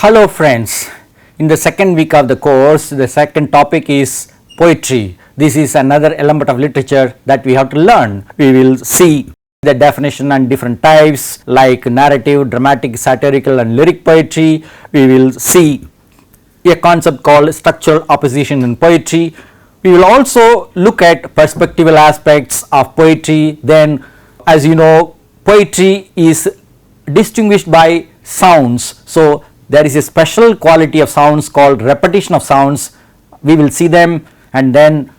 Hello friends, in the second week of the course, the second topic is poetry. This is another element of literature that we have to learn. We will see the definition and different types like narrative, dramatic, satirical and lyric poetry. We will see a concept called structural opposition in poetry. We will also look at perspectival aspects of poetry. Then, as you know, poetry is distinguished by sounds. So, there is a special quality of sounds called repetition of sounds. We will see them, and then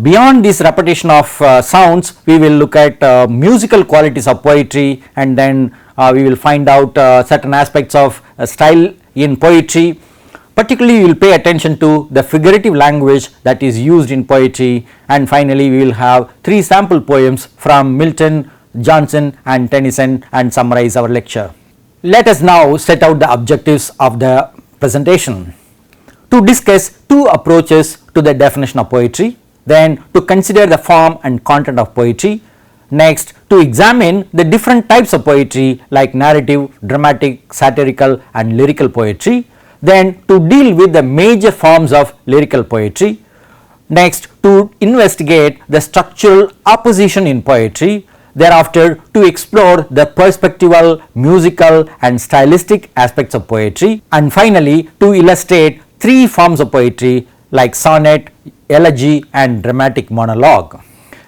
beyond this repetition of sounds, we will look at musical qualities of poetry, and then we will find out certain aspects of style in poetry. Particularly, we will pay attention to the figurative language that is used in poetry, and finally, we will have 3 sample poems from Milton, Jonson and Tennyson and summarize our lecture. Let us now set out the objectives of the presentation. To discuss 2 approaches to the definition of poetry, then to consider the form and content of poetry, next to examine the different types of poetry like narrative, dramatic, satirical and lyrical poetry, then to deal with the major forms of lyrical poetry, next to investigate the structural opposition in poetry, thereafter to explore the perspectival, musical and stylistic aspects of poetry, and finally to illustrate 3 forms of poetry like sonnet, elegy and dramatic monologue.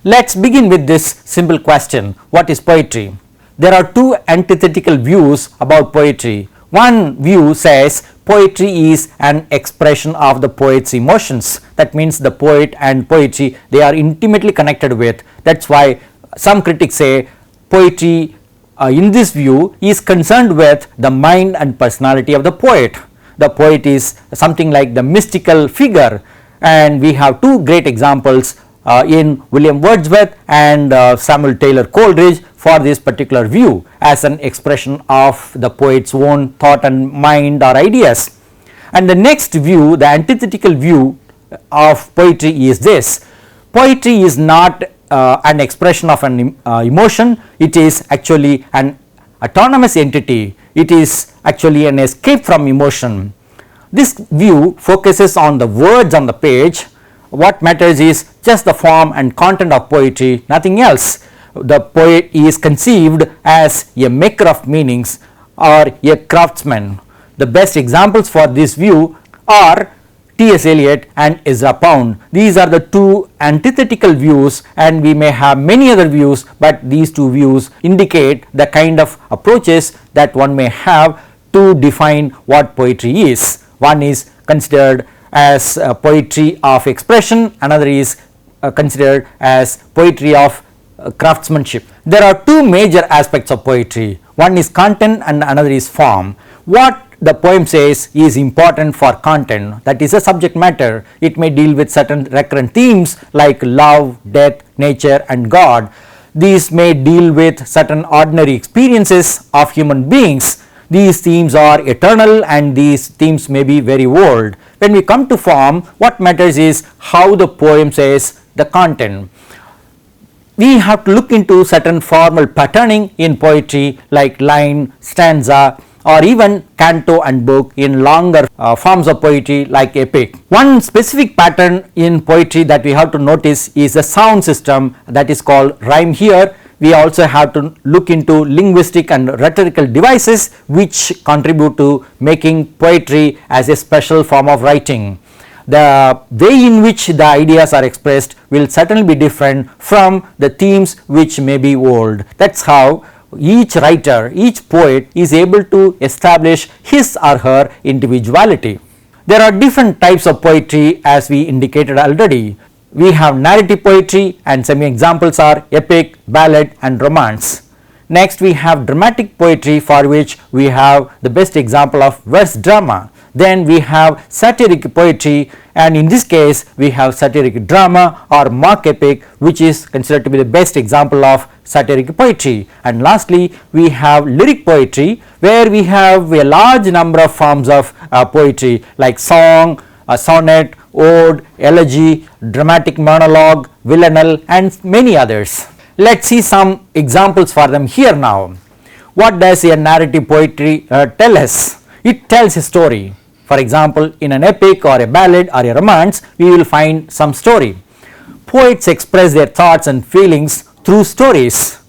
Let's begin with this simple question: what is poetry? There are 2 antithetical views about poetry. One view says poetry is an expression of the poet's emotions. That means the poet and poetry, they are intimately connected with. That's why some critics say poetry in this view is concerned with the mind and personality of the poet. The poet is something like the mystical figure, and we have 2 great examples in William Wordsworth and Samuel Taylor Coleridge for this particular view as an expression of the poet's own thought and mind or ideas. And the next view, the antithetical view of poetry is this: poetry is not an expression of an emotion, it is actually an autonomous entity, it is actually an escape from emotion. This view focuses on the words on the page. What matters is just the form and content of poetry, nothing else. The poet is conceived as a maker of meanings or a craftsman. The best examples for this view are T.S. Eliot and Ezra Pound. These are the 2 antithetical views, and we may have many other views, but these 2 views indicate the kind of approaches that one may have to define what poetry is. One is considered as poetry of expression, another is considered as poetry of craftsmanship. There are 2 major aspects of poetry. One is content and another is form. What the poem says is important for content, that is a subject matter. It may deal with certain recurrent themes like love, death, nature and God. These may deal with certain ordinary experiences of human beings. These themes are eternal and these themes may be very old. When we come to form, what matters is how the poem says the content. We have to look into certain formal patterning in poetry like line, stanza or even canto and book in longer forms of poetry like epic. One specific pattern in poetry that we have to notice is the sound system that is called rhyme here. We also have to look into linguistic and rhetorical devices which contribute to making poetry as a special form of writing. The way in which the ideas are expressed will certainly be different from the themes which may be old. That's how each writer, each poet is able to establish his or her individuality. There are different types of poetry as we indicated already. We have narrative poetry and some examples are epic, ballad and romance. Next we have dramatic poetry, for which we have the best example of verse drama. Then we have satiric poetry, and in this case we have satiric drama or mock epic, which is considered to be the best example of satiric poetry. And lastly we have lyric poetry, where we have a large number of forms of poetry like song, sonnet, ode, elegy, dramatic monologue, villanelle and many others. Let's see some examples for them here now. What does a narrative poetry tell us? It tells a story. For example, in an epic or a ballad or a romance, we will find some story. Poets express their thoughts and feelings through stories.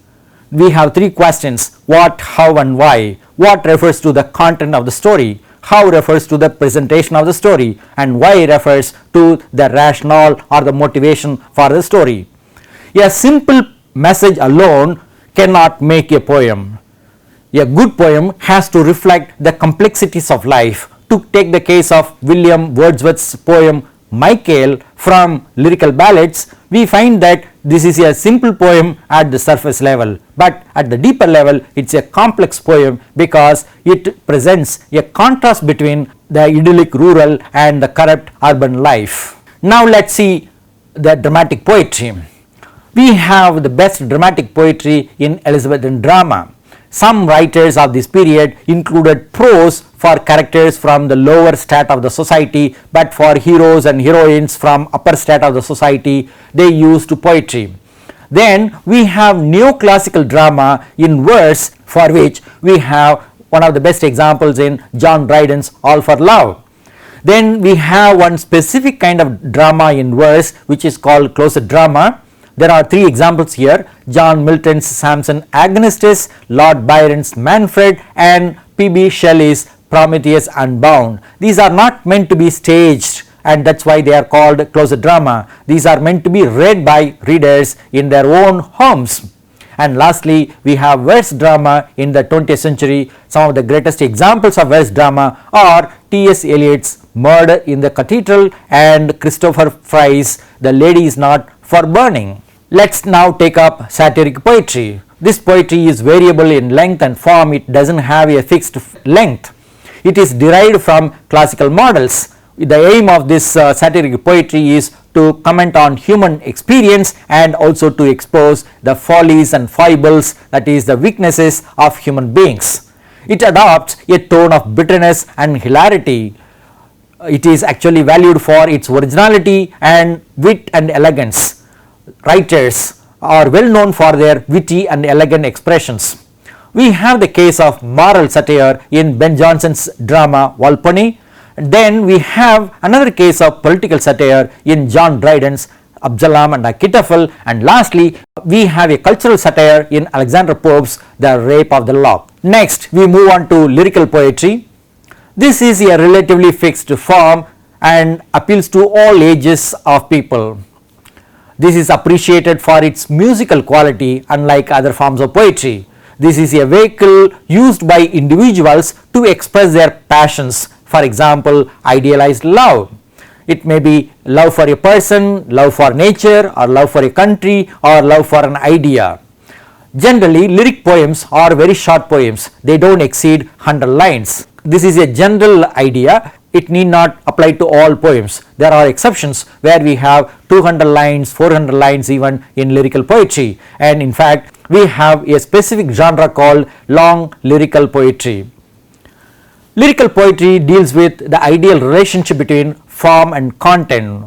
We have three questions: what, how and why. What refers to the content of the story, how refers to the presentation of the story, and why refers to the rationale or the motivation for the story. A simple message alone cannot make a poem. A good poem has to reflect the complexities of life. To take the case of William Wordsworth's poem Michael from Lyrical Ballads, we find that this is a simple poem at the surface level, but at the deeper level it's a complex poem because it presents a contrast between the idyllic rural and the corrupt urban life. Now let's see the dramatic poetry. We have the best dramatic poetry in Elizabethan drama. Some writers of this period included prose for characters from the lower strata of the society, but for heroes and heroines from upper strata of the society, they used poetry. Then we have neoclassical drama in verse, for which we have one of the best examples in John Dryden's All for Love. Then we have one specific kind of drama in verse which is called closet drama. There are three examples here: John Milton's Samson Agonistes, Lord Byron's Manfred, and P.B. Shelley's Prometheus Unbound. These are not meant to be staged, and that's why they are called closet drama. These are meant to be read by readers in their own homes. And lastly, we have verse drama in the 20th century. Some of the greatest examples of verse drama are T.S. Eliot's Murder in the Cathedral and Christopher Fry's The Lady is Not for Burning. Let's now take up satiric poetry. This poetry is variable in length and form. It doesn't have a fixed length. It is derived from classical models. The aim of this satiric poetry is to comment on human experience and also to expose the follies and foibles, that is the weaknesses of human beings. It adopts a tone of bitterness and hilarity. It is actually valued for its originality and wit and elegance. Writers are well known for their witty and elegant expressions. We have the case of moral satire in Ben Jonson's drama Volpone. Then we have another case of political satire in John Dryden's Absalom and Achitophel, and lastly we have a cultural satire in Alexander Pope's The Rape of the Lock. Next we move on to lyrical poetry. This is a relatively fixed form and appeals to all ages of people. This is appreciated for its musical quality, unlike other forms of poetry. This is a vehicle used by individuals to express their passions. For example, idealized love. It may be love for a person, love for nature, or love for a country, or love for an idea. Generally, lyric poems are very short poems. They don't exceed 100 lines. This is a general idea. It need not apply to all poems. There are exceptions where we have 200 lines, 400 lines even in lyrical poetry, and in fact we have a specific genre called long lyrical poetry. Lyrical poetry deals with the ideal relationship between form and content,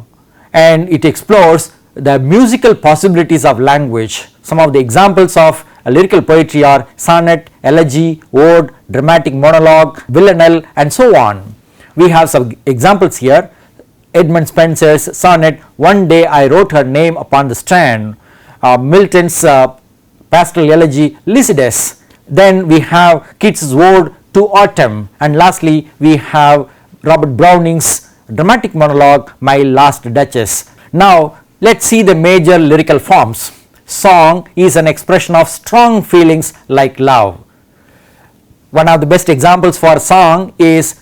and it explores the musical possibilities of language. Some of the examples of lyrical poetry are sonnet, elegy, ode, dramatic monologue, villanelle, and so on. We have some examples here: Edmund Spenser's sonnet One Day I Wrote Her Name Upon the Strand, Milton's pastoral elegy Lycidas. Then we have Keats's ode to autumn, and lastly we have Robert Browning's dramatic monologue My Last Duchess. Now let's see the major lyrical forms. Song is an expression of strong feelings like love. One of the best examples for song is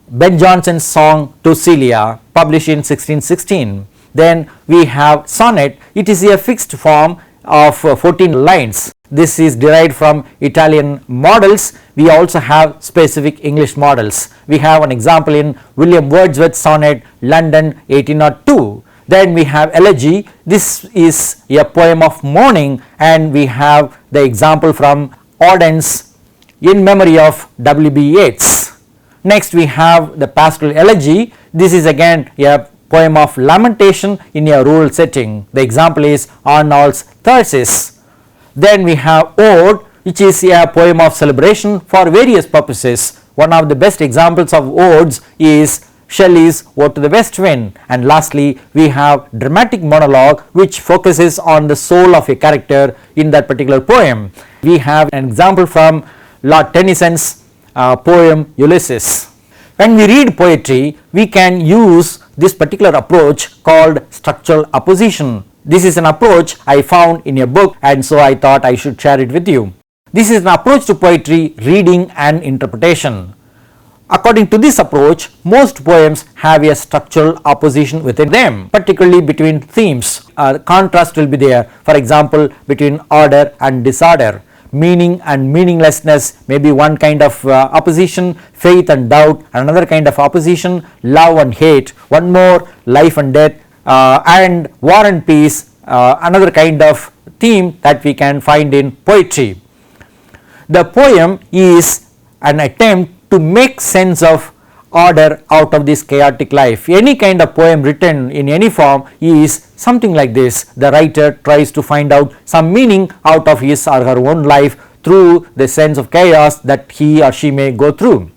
Ben Jonson's song To Celia, published in 1616. Then we have sonnet. It is a fixed form of 14 lines. This is derived from Italian models. We also have specific English models. We have an example in William Wordsworth's sonnet London 1802. Then we have elegy. This is a poem of mourning, and we have the example from Auden's In Memory of W.B. Yeats. Next we have the pastoral elegy. This is again a poem of lamentation in a rural setting. The example is Arnold's Thyrsis. Then we have ode, which is a poem of celebration for various purposes. One of the best examples of odes is Shelley's Ode to the West Wind, and lastly we have dramatic monologue which focuses on the soul of a character in that particular poem. We have an example from Lord Tennyson's poem Ulysses. When we read poetry, we can use this particular approach called structural opposition. This is an approach I found in a book, and so I thought I should share it with you. This is an approach to poetry, reading and interpretation. According to this approach, most poems have a structural opposition within them, particularly between themes. Contrast will be there, for example, between order and disorder. Meaning and meaninglessness may be one kind of opposition, faith and doubt another kind of opposition, love and hate one more, life and death, and war and peace another kind of theme that we can find in poetry. The poem is an attempt to make sense of order out of this chaotic life. Any kind of poem written in any form is something like this. The writer tries to find out some meaning out of his or her own life through the sense of chaos that he or she may go through.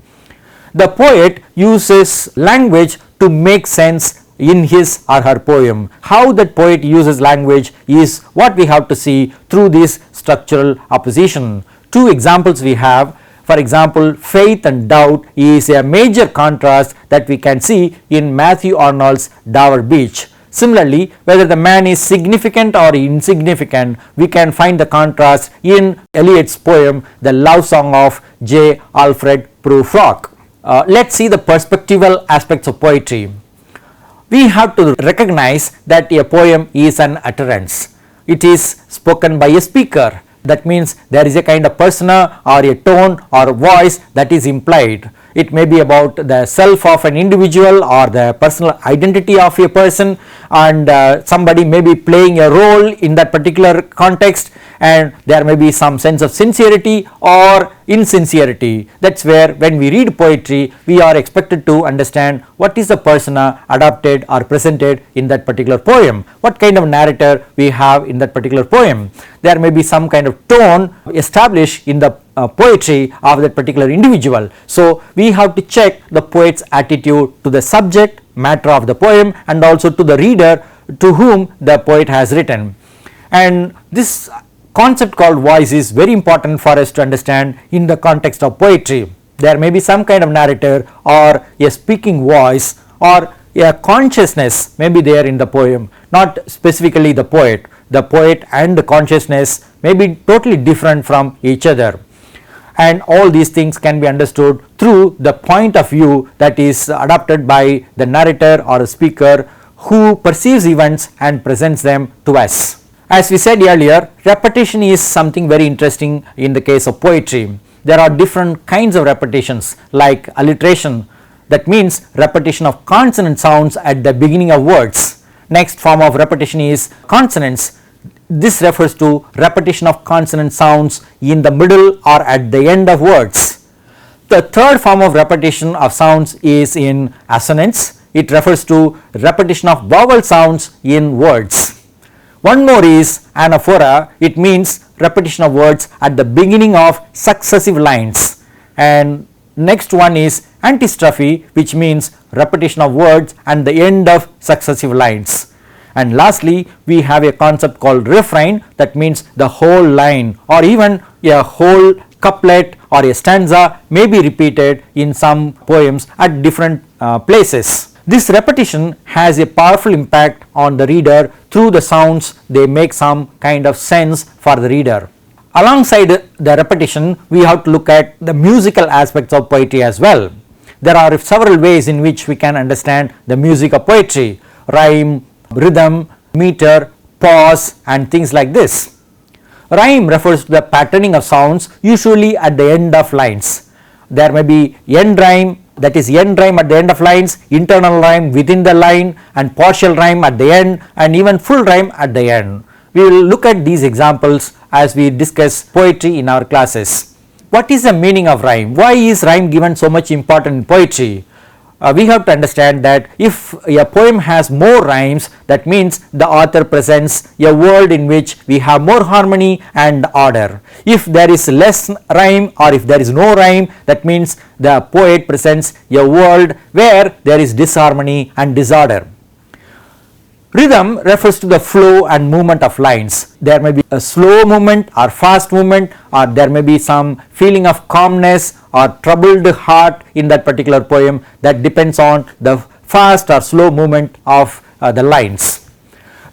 The poet uses language to make sense in his or her poem. How that poet uses language is what we have to see through this structural opposition. Two examples we have. For example, faith and doubt is a major contrast that we can see in Matthew Arnold's Dover Beach. Similarly, whether the man is significant or insignificant, we can find the contrast in Eliot's poem The Love Song of J. Alfred Prufrock. Let's see the perspectival aspects of poetry. We have to recognize that a poem is an utterance. It is spoken by a speaker. That means there is a kind of persona or a tone or a voice that is implied. It may be about the self of an individual or the personal identity of a person, and somebody may be playing a role in that particular context, and there may be some sense of sincerity or insincerity. That's where when we read poetry we are expected to understand what is the persona adopted or presented in that particular poem, what kind of narrator we have in that particular poem. There may be some kind of tone established in the poetry of that particular individual. So we have to check the poet's attitude to the subject matter of the poem and also to the reader to whom the poet has written. And this concept called voice is very important for us to understand in the context of poetry. There may be some kind of narrator or a speaking voice or a consciousness may be there in the poem, not specifically the poet. The poet and the consciousness may be totally different from each other, and all these things can be understood through the point of view that is adopted by the narrator or a speaker who perceives events and presents them to us. As we said earlier, repetition is something very interesting in the case of poetry. There are different kinds of repetitions, like alliteration, that means repetition of consonant sounds at the beginning of words. Next form of repetition is consonants. This refers to repetition of consonant sounds in the middle or at the end of words. The third form of repetition of sounds is in assonance. It refers to repetition of vowel sounds in words. One more is anaphora. It means repetition of words at the beginning of successive lines. And next one is antistrophe, which means repetition of words at the end of successive lines. And lastly, we have a concept called refrain, that means the whole line or even a whole couplet or a stanza may be repeated in some poems at different places. This repetition has a powerful impact on the reader. Through the sounds they make some kind of sense for the reader. Alongside the repetition, we have to look at the musical aspects of poetry as well. There are several ways in which we can understand the music of poetry: rhyme, rhythm, meter, pause and things like this. Rhyme refers to the patterning of sounds usually at the end of lines. There may be end rhyme, that is end rhyme at the end of lines, internal rhyme within the line, and partial rhyme at the end, and even full rhyme at the end. We will look at these examples as we discuss poetry in our classes. What is the meaning of rhyme? Why is rhyme given so much importance in poetry? we have to understand that if a poem has more rhymes, that means the author presents a world in which we have more harmony and order. If there is less rhyme or if there is no rhyme, that means the poet presents a world where there is disharmony and disorder. Rhythm refers to the flow and movement of lines. There may be a slow movement or fast movement, or there may be some feeling of calmness or troubled heart in that particular poem. That depends on the fast or slow movement of the lines.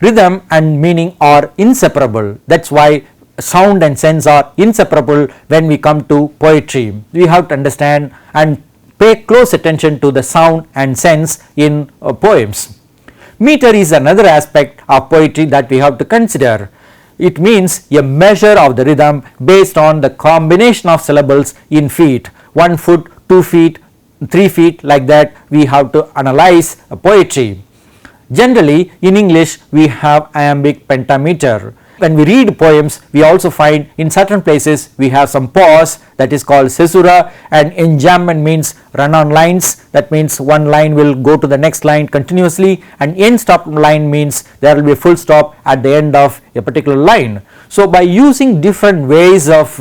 Rhythm and meaning are inseparable. That's why sound and sense are inseparable when we come to poetry. We have to understand and pay close attention to the sound and sense in poems. Meter is another aspect of poetry that we have to consider. It means a measure of the rhythm based on the combination of syllables in feet. 1 foot, 2 feet, 3 feet, like that we have to analyze poetry. Generally in English we have iambic pentameter. When we read poems, we also find in certain places we have some pause, that is called caesura, and enjambment means run on lines. That means one line will go to the next line continuously, and end stop line means there will be a full stop at the end of a particular line. So by using different ways of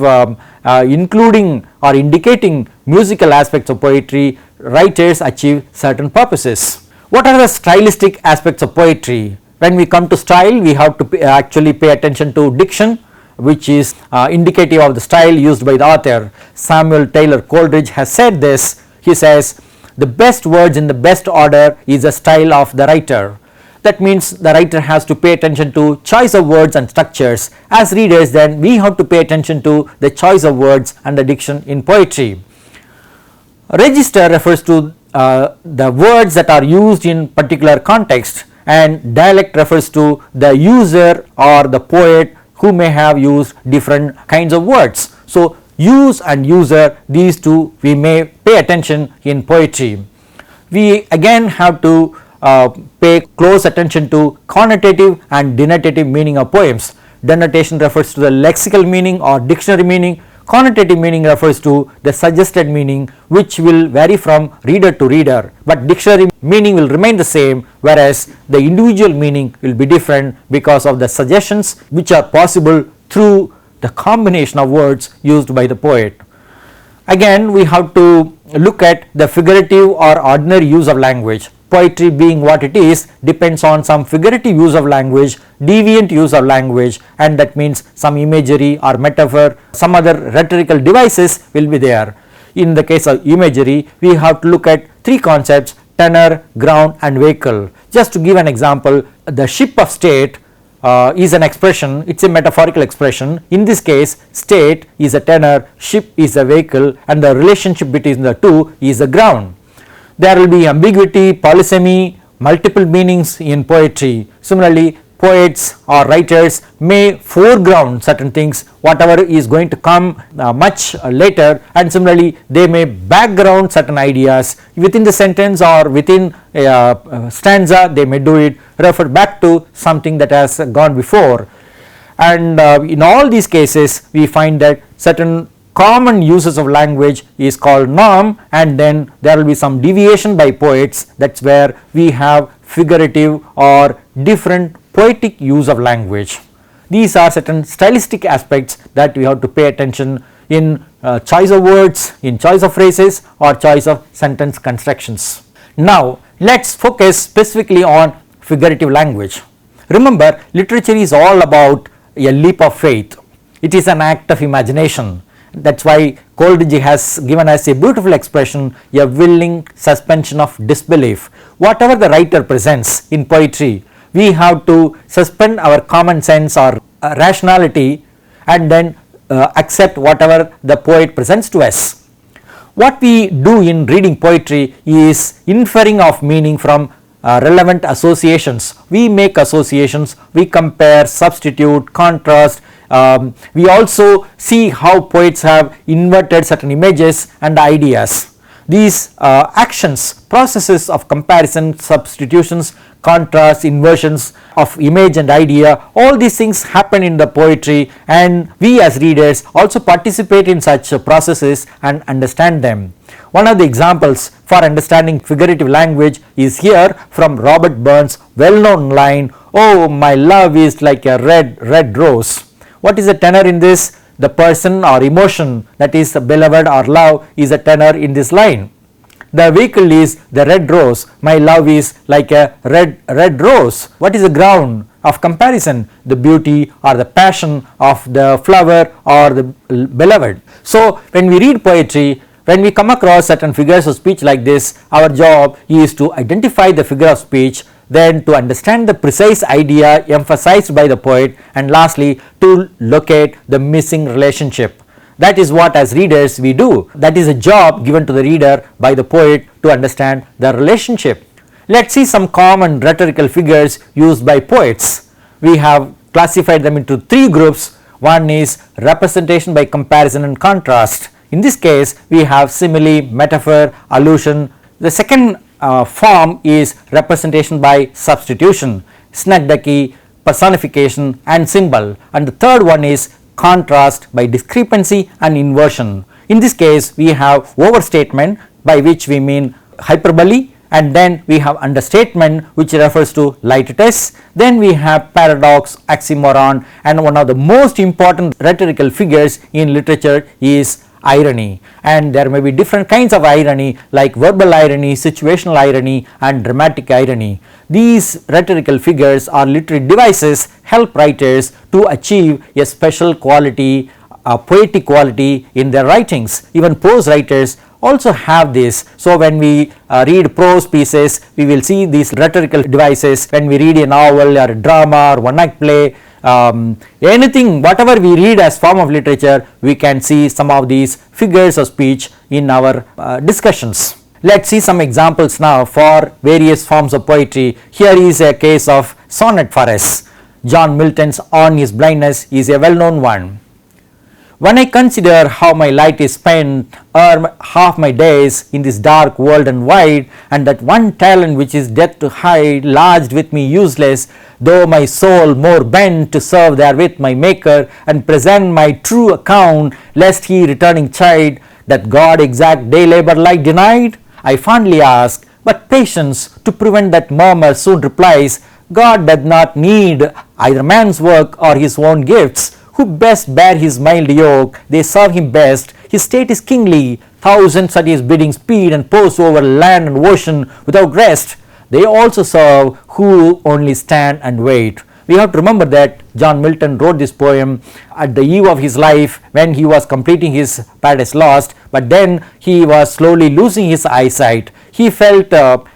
including or indicating musical aspects of poetry, writers achieve certain purposes. What are the stylistic aspects of poetry? When we come to style, we have to actually pay attention to diction, which is indicative of the style used by the author. Samuel Taylor Coleridge has said this. He says, the best words in the best order is the style of the writer. That means the writer has to pay attention to choice of words and structures. As readers, then we have to pay attention to the choice of words and the diction in poetry. Register refers to the words that are used in particular context, and dialect refers to the user or the poet who may have used different kinds of words. So use and user, these two we may pay attention in poetry. We again have to pay close attention to connotative and denotative meaning of poems. Denotation refers to the lexical meaning or dictionary meaning. Connotative meaning refers to the suggested meaning, which will vary from reader to reader, but dictionary meaning will remain the same, whereas the individual meaning will be different because of the suggestions which are possible through the combination of words used by the poet. Again, we have to look at the figurative or ordinary use of language. Poetry being what it is depends on some figurative use of language, deviant use of language, and that means some imagery or metaphor, some other rhetorical devices will be there. In the case of imagery, we have to look at three concepts: tenor, ground and vehicle. Just to give an example, the ship of state is an expression, it's a metaphorical expression. In this case, state is a tenor, ship is a vehicle, and the relationship between the two is the ground. There will be ambiguity, polysemy, multiple meanings in poetry. Similarly, poets or writers may foreground certain things, whatever is going to come much later, and similarly they may background certain ideas within the sentence or within a stanza. They may do it, refer back to something that has gone before, and in all these cases we find that certain common uses of language is called norm, and then there will be some deviation by poets. That's where we have figurative or different poetic use of language. These are certain stylistic aspects that we have to pay attention in choice of words, in choice of phrases, or choice of sentence constructions. Now let's focus specifically on figurative language. Remember, literature is all about a leap of faith. It is an act of imagination. That's why Coleridge has given us a beautiful expression, a willing suspension of disbelief. Whatever the writer presents in poetry, we have to suspend our common sense or rationality and then accept whatever the poet presents to us. What we do in reading poetry is inferring of meaning from relevant associations. We make associations, we compare, substitute, contrast. We also see how poets have inverted certain images and ideas. These actions, processes of comparison, substitutions, contrasts, inversions of image and idea, all these things happen in the poetry, and we as readers also participate in such processes and understand them. One of the examples for understanding figurative language is here from Robert Burns' well-known line, "Oh, my love is like a red, red rose." What is the tenor in this? The person or emotion, that is beloved or love, is a tenor in this line. The vehicle is the red rose. My love is like a red, red rose. What is the ground of comparison? The beauty or the passion of the flower or the beloved. So when we read poetry, when we come across certain figures of speech like this, our job is to identify the figure of speech, then to understand the precise idea emphasized by the poet, and lastly to locate the missing relationship. That is what as readers we do. That is a job given to the reader by the poet to understand the relationship. Let's see some common rhetorical figures used by poets. We have classified them into three groups. One is representation by comparison and contrast. In this case we have simile, metaphor, allusion. The second form is representation by substitution, synecdoche, personification and symbol, and the third one is contrast by discrepancy and inversion. In this case we have overstatement, by which we mean hyperbole, and then we have understatement, which refers to lightness. Then we have paradox, oxymoron, and one of the most important rhetorical figures in literature is irony. And there may be different kinds of irony, like verbal irony, situational irony and dramatic irony. These rhetorical figures or literary devices help writers to achieve a special quality, a poetic quality in their writings. Even prose writers also have this. So when we read prose pieces, we will see these rhetorical devices. When we read a novel or a drama or one act play, anything, whatever we read as form of literature, we can see some of these figures of speech in our discussions. Let's see some examples now for various forms of poetry. Here is a case of sonnet for us. John Milton's On His Blindness is a well-known one. When I consider how my light is spent, half my days in this dark world and wide, and that one talent which is death to hide, lodged with me useless, though my soul more bent to serve therewith my Maker, and present my true account, lest he returning chide, that God exact day labour like denied, I fondly ask, but patience to prevent that murmur soon replies, God doth not need either man's work or his own gifts, who best bear his mild yoke, they serve him best, his state is kingly, thousands at his bidding speed and post over land and ocean without rest, they also serve who only stand and wait. We have to remember that John Milton wrote this poem at the eve of his life when he was completing his Paradise Lost, but then he was slowly losing his eyesight. He felt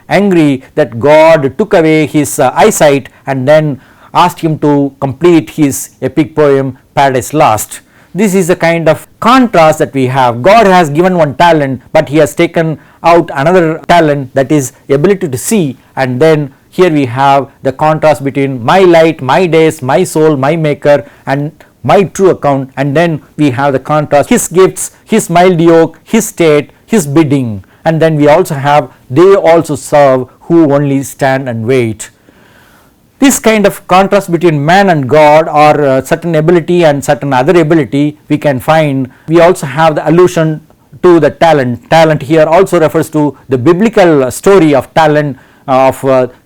angry that God took away his eyesight and then asked him to complete his epic poem Paradise Lost. This is a kind of contrast that we have. God has given one talent, but he has taken out another talent, that is ability to see, and then here we have the contrast between my light, my days, my soul, my Maker and my true account, and then we have the contrast, his gifts, his mild yoke, his state, his bidding, and then we also have they also serve who only stand and wait. This kind of contrast between man and God, or certain ability and certain other ability, we can find. We also have the allusion to the talent. Talent here also refers to the biblical story of talent, of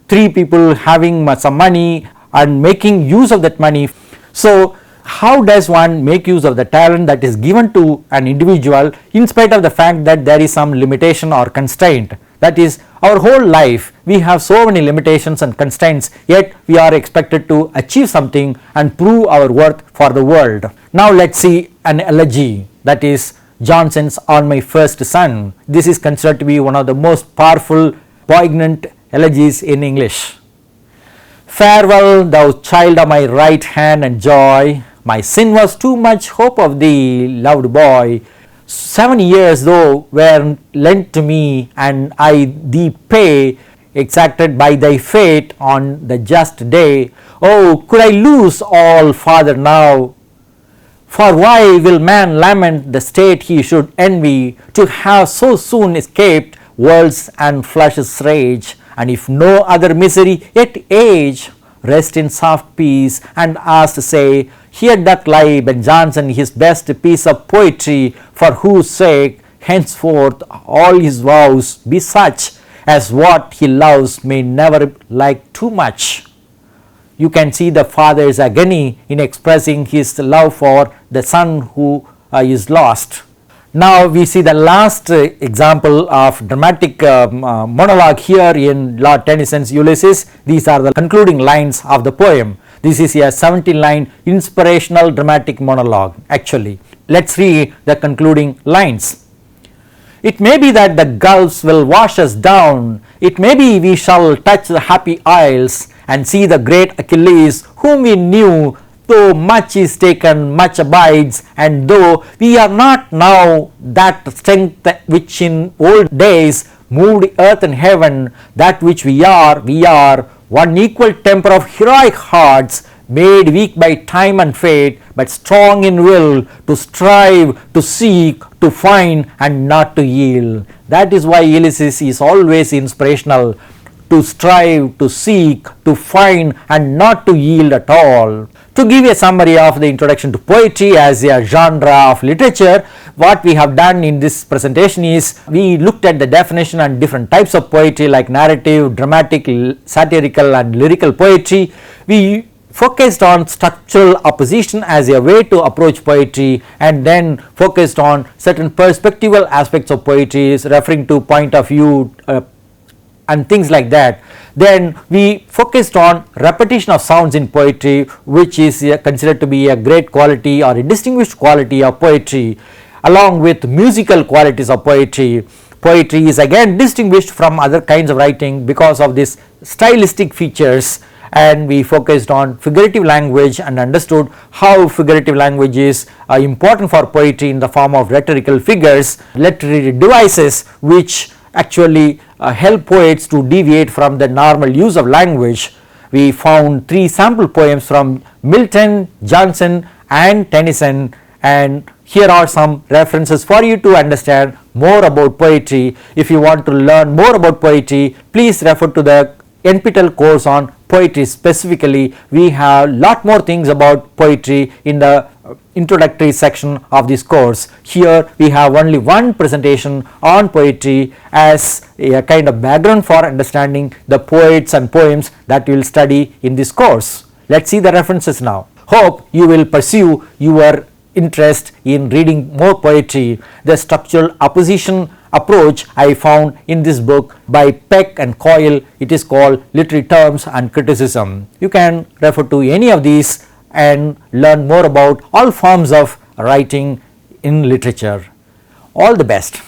three people having some money and making use of that money. So how does one make use of the talent that is given to an individual in spite of the fact that there is some limitation or constraint? That is, our whole life we have so many limitations and constraints, yet we are expected to achieve something and prove our worth for the world. Now let's see an elegy, that is Jonson's On My First Son. This is considered to be one of the most powerful, poignant elegies in English. Farewell, thou child of my right hand and joy, my sin was too much hope of thee, loved boy. 7 years though were lent to me, and I thee pay, exacted by thy fate on the just day. Oh, could I lose all, Father, now? For why will man lament the state he should envy, to have so soon escaped world's and flesh's rage? And if no other misery, yet age, rest in soft peace, and ask to say, here doth lie Ben Jonson his best piece of poetry, for whose sake henceforth all his vows be such as what he loves may never like too much. You can see the father's agony in expressing his love for the son who is lost. Now we see the last example of dramatic monologue here in Lord Tennyson's Ulysses. These are the concluding lines of the poem. This is a 17-line inspirational dramatic monologue actually. Let's read the concluding lines. It may be that the gulfs will wash us down, it may be we shall touch the happy isles and see the great Achilles whom we knew, though much is taken, much abides, and though we are not now that strength which in old days moved earth and heaven, that which we are one equal temper of heroic hearts, made weak by time and fate, but strong in will to strive, to seek, to find, and not to yield. That is why Ulysses is always inspirational. To strive, to seek, to find, and not to yield at all. To give a summary of the introduction to poetry as a genre of literature, what we have done in this presentation is we looked at the definition and different types of poetry like narrative, dramatic, satirical, and lyrical poetry. We focused on structural opposition as a way to approach poetry, and then focused on certain perspectival aspects of poetry referring to point of view and things like that. Then we focused on repetition of sounds in poetry, which is considered to be a great quality or a distinguished quality of poetry, along with musical qualities of poetry. Poetry is again distinguished from other kinds of writing because of these stylistic features, and we focused on figurative language and understood how figurative language is important for poetry in the form of rhetorical figures, literary devices which actually help poets to deviate from the normal use of language. We found 3 sample poems from Milton, Jonson, and Tennyson, and here are some references for you to understand more about poetry. If you want to learn more about poetry, please refer to the NPTEL course on poetry specifically. We have lot more things about poetry in the introductory section of this course. Here we have only one presentation on poetry as a kind of background for understanding the poets and poems that we will study in this course. Let's see the references now. Hope you will pursue your interest in reading more poetry. The structural opposition approach I found in this book by Peck and Coyle. It is called Literary Terms and Criticism. You can refer to any of these and learn more about all forms of writing in literature. All the best.